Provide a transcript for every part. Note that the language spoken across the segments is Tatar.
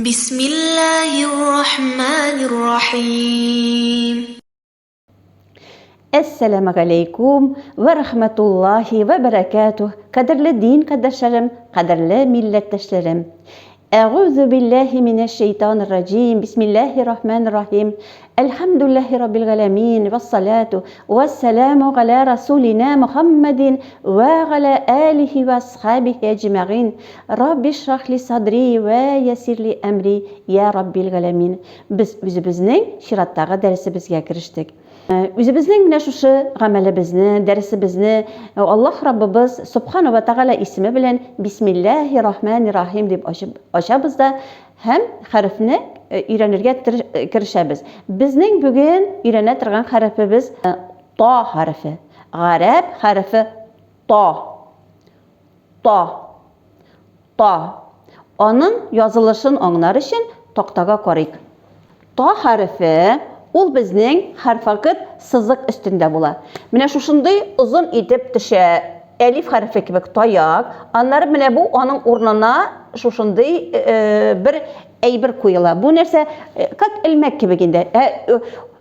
بسم الله الرحمن الرحيم. Esselamu aleykum ve rahmetullahi ve berekatuh. Kaderli din kardeşlerim, kaderli milletleşlerim. Euzu billahi mineşşeytanirracim. Bismillahirrahmanirrahim. Elhamdülillahi rabbil alamin ve salatu ve selamu ala rasulina Muhammedin ve ala alihi ve ashabihi ecmaîn. Rabbi şrah li sadri ve yessir li emri ya rabbil alamin. Biz özümüzün şirattagı dersimizge kirişdik. Үзебезнең менә шушы гамәлебезне, дәресебезне Аллаһ Раббыбыз Субхана ва Тааля исеме белән Бисмиллаһир-рахманир-рахим дип ачабыз да һәм хәрефне өйрәнергә керешәбез. Безнең бүген өйрәнә торган хәрефебез та хәрефе. Гарәп хәрефе та. Аның язылышын аңлар өчен тактага карыйк. Та хәрефе ул безнең һәрвакыт сызык өстендә була. Менә шушындый узын итеп төшә. Әлиф хәрефе кебек таяк. Аннары менә бу аның урынына шушындый бер әйбер куела. Бу нәрсә как илмәк кебек инде.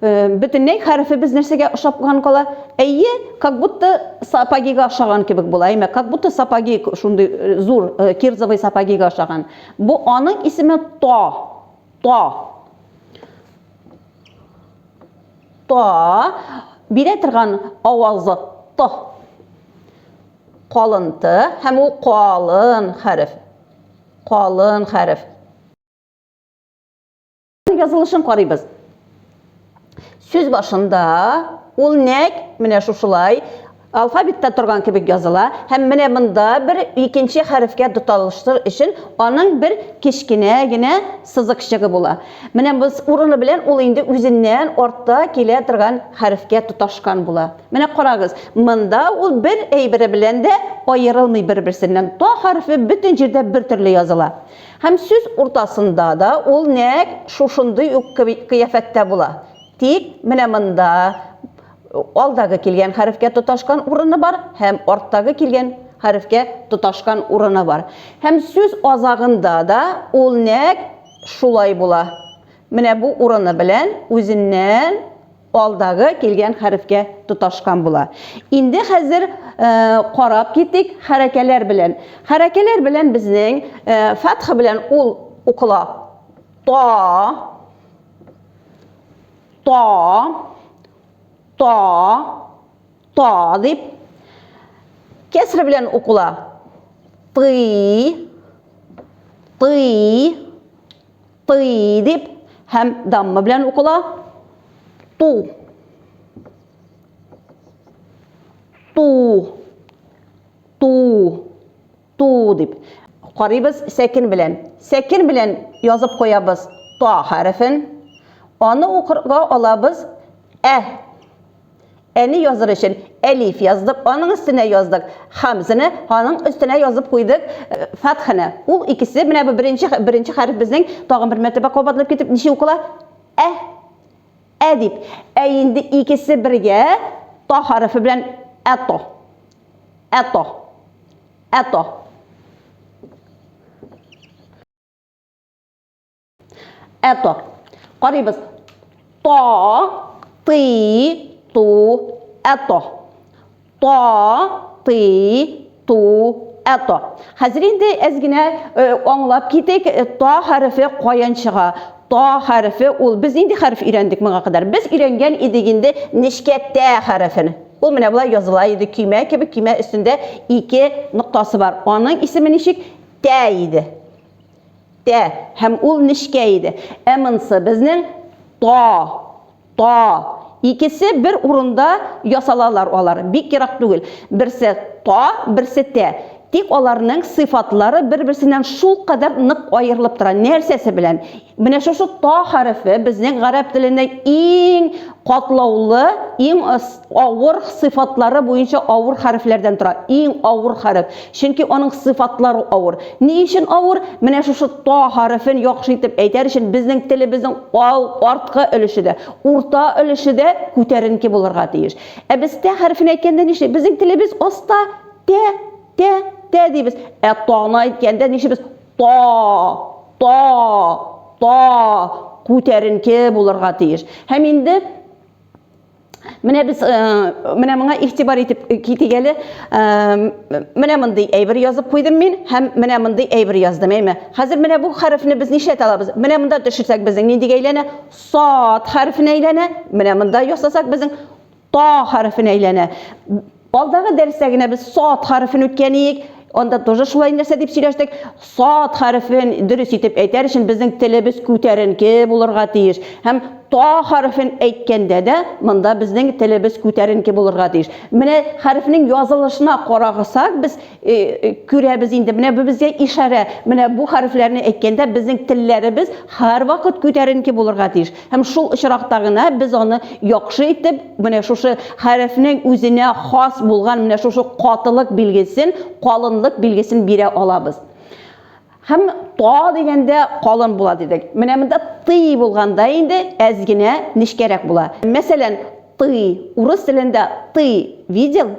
Бөтенләй хәрефебез нәрсәгә охшап кала? Әйе, как будто сапагига охшаган кебек була. Әйме, как будто сапаги шундый зур кирзовый сапагига охшаган. Бу аның исеме та. Та бирә торган авазы та. Калын т һәм ул калын хәреф. Калын хәреф. Язылышын карыйбыз. Сүз башында ул нәк менә шушылай алфавитта торган кебек языла. Һәм менә монда бер икенче хәрефкә тоталыштыр өчен аның бер кечкенә генә сызыкчыгы була. Менә без урыны белән ул инде үзеннән артта килә торган хәрефкә тоташкан була. Менә карагыз, монда ул бер әйбере белән дә аерылмый бер-берсеннән. Та хәрефе бөтен җирдә бер төрле языла. Һәм сүз уртасында да ул нәк шушындый ук кыяфәттә була. Тик менә монда алдагы килгән хәрефкә тоташкан урыны бар, һәм арттагы килгән хәрефкә тоташкан урыны бар. Һәм сүз азагында да ул нәк шулай була. Менә бу урыны белән үзеннән алдагы килгән хәрефкә тоташкан була. Инде хәзер карап китик хәрәкәләр белән. Хәрәкәләр белән безнең фатха белән ул укыла. Ta дип, кесре белән укыла. Ты дип, һәм дамма белән укыла. Ту дип. Карыйбыз сәкин белән. Сәкин белән язып куябыз та хәрефен. Аны укырга алабыз Әни языр өчен әлиф яздык, аның өстенә яздык хамзаны, аның өстенә язып куйдык фатханы. Ул икесе менә бу беренче хәреф безнең тагын бер мәртәбә кабатлап китеп ничә укыла? Дип. Инде икесе бергә та хәрефе белән Әто. Карыйбыз. Әто. Хәзер инде әзгенә аңлап китик, та хәрефе каян чыга. Та хәрефе ул без инде хәреф өйрәндек моңа кадәр. Без өйрәнгән идек инде нечкә тә хәрефен. Ул менә булай языла иде, көймә кебек, көймә өстендә ике ноктасы бар. Аның исеме ничек? Тә иде. Тә һәм ул нечкә иде. Монысы безнең та. Икесе бер урында ясалалар алар. Бик ерак түгел. Берсе та, берсе тә. Тик аларның сыйфатлары бер-берсеннән шул кадәр нык аерылып тора. Нәрсәсе белән? Менә шушы та хәрефе безнең гарәп телендә иң катлаулы, иң авыр сыйфатлары буенча авыр хәрефләрдән тора. Иң авыр хәреф. Чөнки аның сыйфатлары авыр. Ни өчен авыр? Менә шушы та хәрефен яхшы итеп әйтәр өчен безнең телебезнең арткы өлеше дә, урта өлеше дә күтәренке булырга тиеш. Без тә хәрефен әйткәндә нишләп? Безнең телебез аста тә дибез. Таны әйткәндә нишләп? та күтәренке булырга тиеш. Һәм инде менә без менә моңа игътибар итеп китегәле, менә мондый әйбер язып куйдым мин һәм менә мондый әйбер яздым, әйме. Хәзер менә бу хәрефне без нишләтә алабыз? Менә монда төшерсәк безнең нинди әйләнә? Сад хәрефенә әйләнә. Менә монда ясасак безнең та хәрефенә әйләнә. Алдагы дәрестә генә без сад хәрефен үткәнек, анда тоже шулай нәрсә дип сөйләштек. Сад хәрефен дөрес итеп әйтәр өчен безнең телебез күтәренке булырга тиеш. Һәм та хәрефен әйткәндә дә монда безнең телебез күтәренке булырга тиеш. Менә хәрефнең язылышына карагысак, без күрәбез инде. Менә бу безгә ишарә. Менә бу хәрефләрне әйткәндә безнең телләребез һәрвакыт күтәренке булырга тиеш. Һәм шул очракта гына без аны яхшы итеп, менә шушы хәрефнең үзенә хас булган менә шушы катылык билгесен, калынлык билгесен бирә алабыз. Һәм та дигәндә калын була дидек. Менә монда ты булганда инде әз генә нишкәрәк була. Мәсәлән, ты урыс телендә ты видел,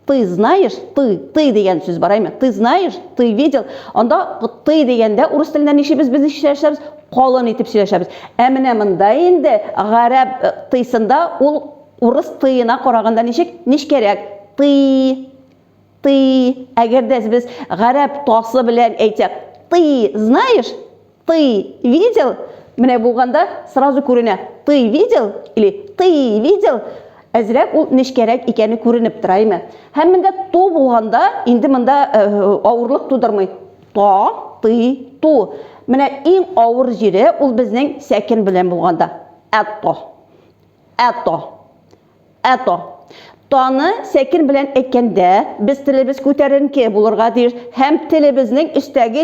ты знаешь, ты дигән сүз бар әйме. Ты знаешь, ты видел. Анда ты дигәндә урыс телендә нишибез без сөйләшәбез, калын итеп сөйләшәбез. Ә менә монда инде гарәп тыйсында ул урыс тыйына караганда нишкәрәк? Ты, әгәр дә без гарәп тасы белән әйтсәк, ты знаешь, ты видел, менә булганда сразу күренә. Ты видел или ты видел, әзрәк ул нишкәрәк икәне күренеп тора име. Һәм монда ту булганда инде монда авырлык тудырмый. Та, ты, ту. Менә иң авыр җире ул безнең сәкин белән булганда. Әто. Таны сәкин белән әйткәндә без телебез күтәренке булырга тиеш. Һәм телебезнең өстәге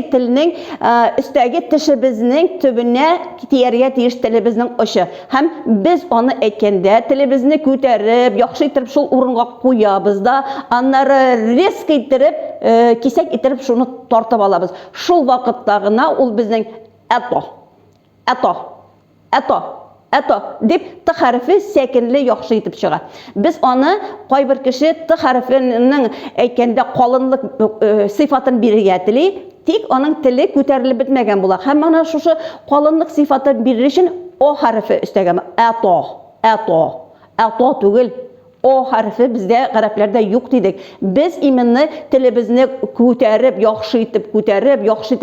тишебезнең төбенә китәргә тиеш телебезнең очы. Һәм без аны әйткәндә телебезне күтәреп, яхшы итеп шул урынга куябыз да, аннары резко итеп, кисәк итеп шуны тартып алабыз. Шул вакытта гына ул безнең әто дип т хәрефе сәкинле яхшы итеп чыга. Без аны кайбер кеше т хәрефенең әйткәндә калынлык сыйфатын бирергә тели, тик аның теле күтәрелеп бетмәгән була. Һәм аны шушы калынлык сыйфатын бирер өчен о хәрефе өстәгән. Әто түгел. О хәрефе бездә гарәпләрдә юк дидек. Без именно телебезне күтәреп, яхшы итеп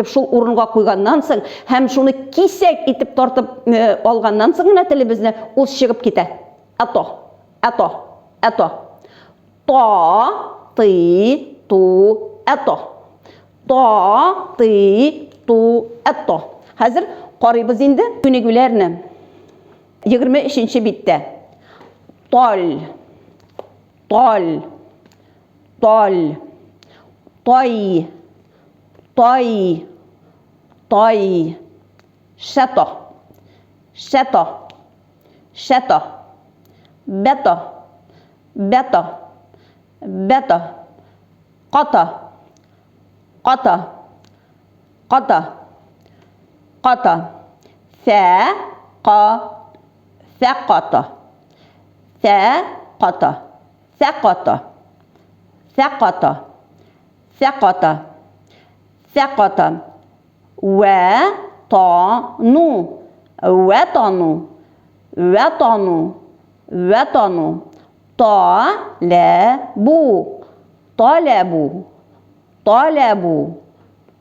шул урынга куйганнан соң, һәм шуны кисәк итеп тартып алганнан соң гына телебезне ул чыгып китә. Әто. Та, ты, ту, әто. Та, ты, ту, әто. Хәзер карыйбыз инде күнегүләрне. 23-нче биттә. Таль. Той, шато, бето, ката, ثقة وطن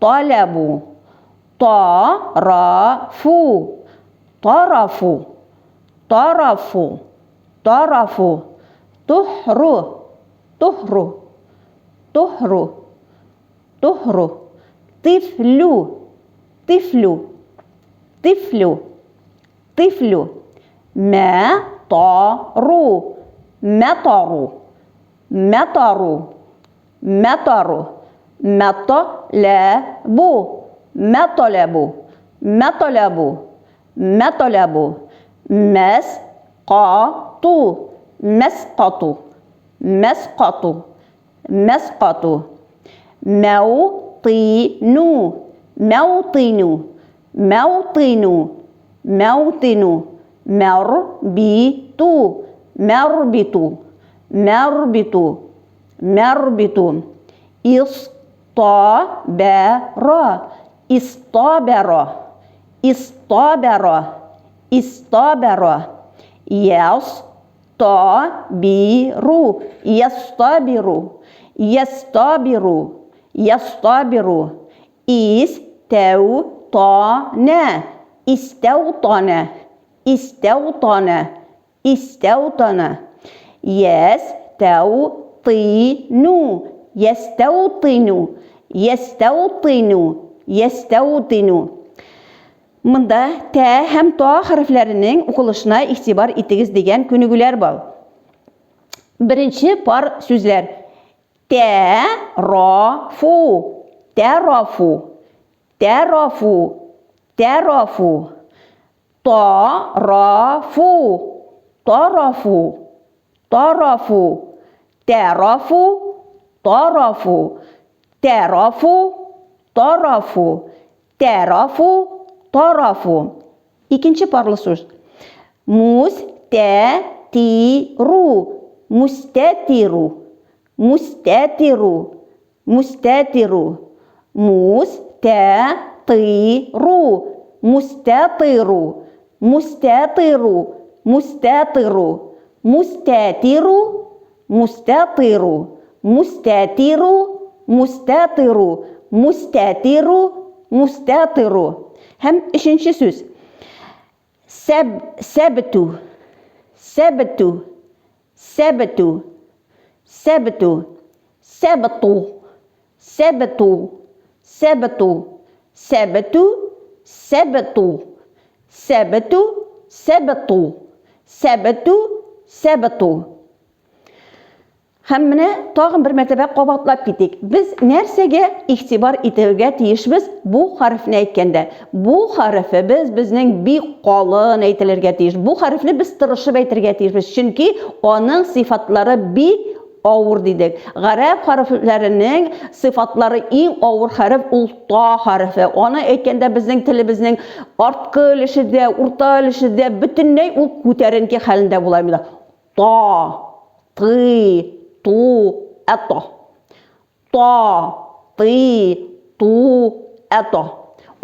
طلبوا طرفوا طهر طفل مطر مطلب مسقط موطن مربط استبر истабара, истабара, ястабиру, ястабиру, ястабиру, ястабиру, истаутана, истаутана, истаутана, истаутана, يستوطن يستوطن يستوطن يستوطن Мында тә һәм та хәрефләренең укылышына игътибар итегез дигән күнегүләр бар. Беренче пар сүзләр. Тәрафу, тәрафу, тәрафу, тәрафу. Тарафу, тарафу, тарафу. Тарафу, тарафу, тарафу, тарафу, тарафу, тарафу. İkinci parlı söz. Mustatiru, mustatiru, mustatiru, mustatiru, mustatiru, mustatiru, mustatiru, mustatiru, mustatiru, mustatiru, mustatiru, mustatiru, mustatiru, mustatiru. Hem üçüncü söz. Sebtu, sebtu, sebtu, sebtu, sebtu, sebtu, sebtu, sebtu, sebtu, sebtu, sebtu, sebtu, sebtu. Həmmini tağın bir mərtəbə qabatlab getdik. Biz nərsəgə ixtibar etərgə tiyişmiz bu harfini əykəndə. Bu harfi biz bizning bir qalın eytilərgə tiyiş. Bu harfini biz tırışıb eytirgə tiyişmiz. Çünki onun sifatları bir ağır dedik. Qərəb harflərinin sifatları en ağır harf ul ta harfi. Onu əykəndə bizning tilimizning artqı ilişidə, orta ilişidə bütünlüy ul көтәренке halində bulayımız. Ta, ti, tu, eto. Ta, ti, tu, eto.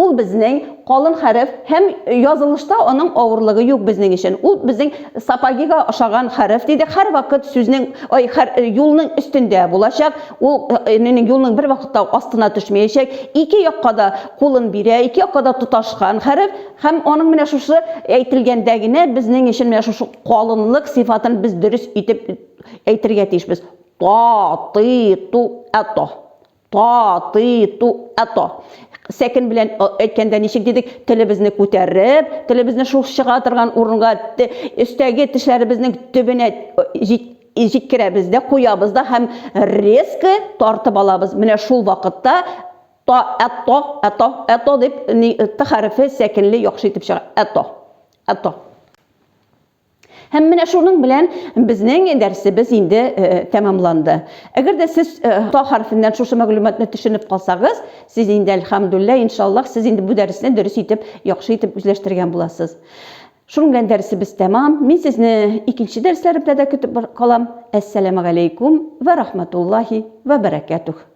Ул безнең қалын хәреф һәм язылышта оның авырлыгы юк безнең өчен. Ул безнең сапагига ошаган хәреф диде. Һәр вакыт сүзнең юлның өстендә булачак. Ул юлның бер вакытта астына төшмәячәк. Ике якка да кулын бирә, ике якка да туташкан хәреф һәм аның менә шушы әйтелгәндәгенә безнең өчен менә шушы калынлык сыйфатын без дөрес итеп әйтергә тиешбез. Та, ти, ту, ато. Та, ти, ту, ато. Сәкін білән әйткәндә ничек дидек, телебезне күтәреп, телебезне шул чыга торган урынга, өстәге тешләребезнең төбенә җиткерәбез дә, куябыз да һәм резко тартып алабыз. Менә шул вакытта та, ато дип т хәрефе сәкенле яхшы итеп чыга. Ато. Һәм менә шуның белән безнең дәресебез инде тәмамланды. Әгәр дә сез та хәрефеннән шушы мәгълүматны төшенеп калсагыз, сез инде әлхәмдүлилләh иншаллах сез инде бу дәресне дөрес итеп, яхшы итеп үзләштергән буласыз. Шуның белән дәресебез тәмам. Мин сезне икенче дәресләр белән дә көтеп калам. Әссәламу алейкум ва рахматуллаһи ва баракатух.